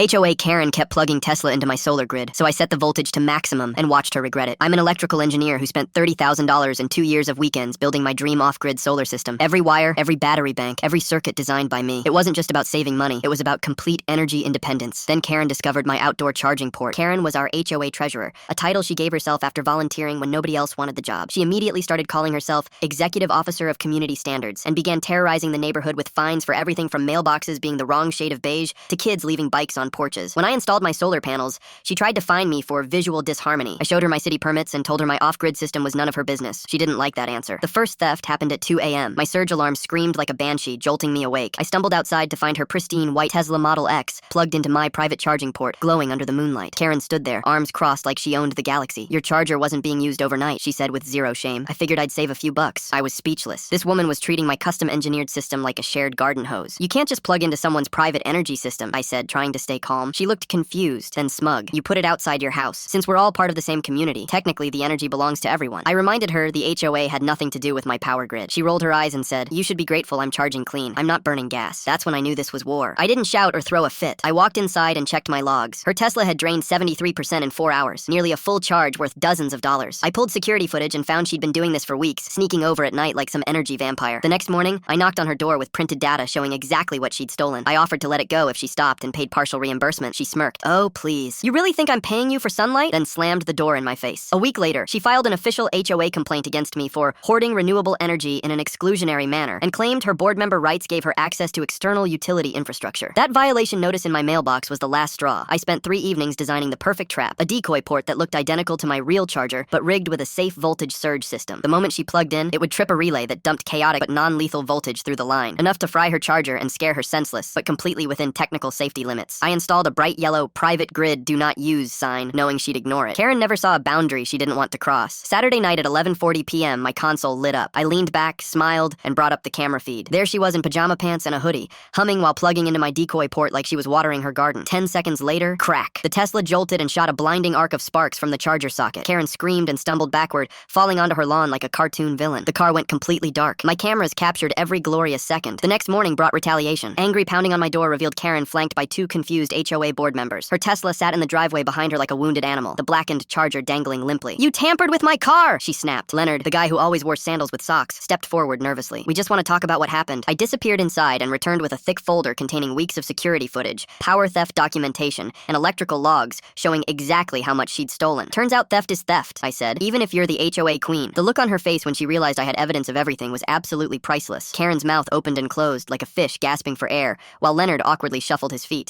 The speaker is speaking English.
HOA Karen kept plugging Tesla into my solar grid, so I set the voltage to maximum and watched her regret it. I'm an electrical engineer who spent $30,000 in 2 years of weekends building my dream off-grid solar system. Every wire, every battery bank, every circuit designed by me. It wasn't just about saving money, it was about complete energy independence. Then Karen discovered my outdoor charging port. Karen was our HOA treasurer, a title she gave herself after volunteering when nobody else wanted the job. She immediately started calling herself Executive Officer of Community Standards and began terrorizing the neighborhood with fines for everything from mailboxes being the wrong shade of beige to kids leaving bikes on porches. When I installed my solar panels, she tried to fine me for visual disharmony. I showed her my city permits and told her my off-grid system was none of her business. She didn't like that answer. The first theft happened at 2 a.m. My surge alarm screamed like a banshee, jolting me awake. I stumbled outside to find her pristine white Tesla Model X plugged into my private charging port, glowing under the moonlight. Karen stood there, arms crossed like she owned the galaxy. "Your charger wasn't being used overnight," she said with zero shame. I figured I'd save a few bucks. I was speechless. This woman was treating my custom-engineered system like a shared garden hose. "You can't just plug into someone's private energy system," I said, trying to stay calm. She looked confused, then smug. "You put it outside your house. Since we're all part of the same community, technically the energy belongs to everyone." I reminded her the HOA had nothing to do with my power grid. She rolled her eyes and said, "You should be grateful I'm charging clean. I'm not burning gas." That's when I knew this was war. I didn't shout or throw a fit. I walked inside and checked my logs. Her Tesla had drained 73% in 4 hours, nearly a full charge worth dozens of dollars. I pulled security footage and found she'd been doing this for weeks, sneaking over at night like some energy vampire. The next morning, I knocked on her door with printed data showing exactly what she'd stolen. I offered to let it go if she stopped and paid partial reimbursement. She smirked. "Oh, please. You really think I'm paying you for sunlight?" Then slammed the door in my face. A week later, she filed an official HOA complaint against me for hoarding renewable energy in an exclusionary manner and claimed her board member rights gave her access to external utility infrastructure. That violation notice in my mailbox was the last straw. I spent 3 evenings designing the perfect trap, a decoy port that looked identical to my real charger, but rigged with a safe voltage surge system. The moment she plugged in, it would trip a relay that dumped chaotic but non-lethal voltage through the line, enough to fry her charger and scare her senseless, but completely within technical safety limits. I installed a bright yellow "Private Grid Do Not Use" sign, knowing she'd ignore it. Karen never saw a boundary she didn't want to cross. Saturday night at 11:40 p.m., my console lit up. I leaned back, smiled, and brought up the camera feed. There she was in pajama pants and a hoodie, humming while plugging into my decoy port like she was watering her garden. 10 seconds later, crack! The Tesla jolted and shot a blinding arc of sparks from the charger socket. Karen screamed and stumbled backward, falling onto her lawn like a cartoon villain. The car went completely dark. My cameras captured every glorious second. The next morning brought retaliation. Angry pounding on my door revealed Karen flanked by 2 confused HOA board members. Her Tesla sat in the driveway behind her like a wounded animal, the blackened charger dangling limply. "You tampered with my car!" she snapped. Leonard, the guy who always wore sandals with socks, stepped forward nervously. "We just want to talk about what happened." I disappeared inside and returned with a thick folder containing weeks of security footage, power theft documentation, and electrical logs showing exactly how much she'd stolen. "Turns out theft is theft," I said, "even if you're the HOA queen." The look on her face when she realized I had evidence of everything was absolutely priceless. Karen's mouth opened and closed like a fish gasping for air, while Leonard awkwardly shuffled his feet.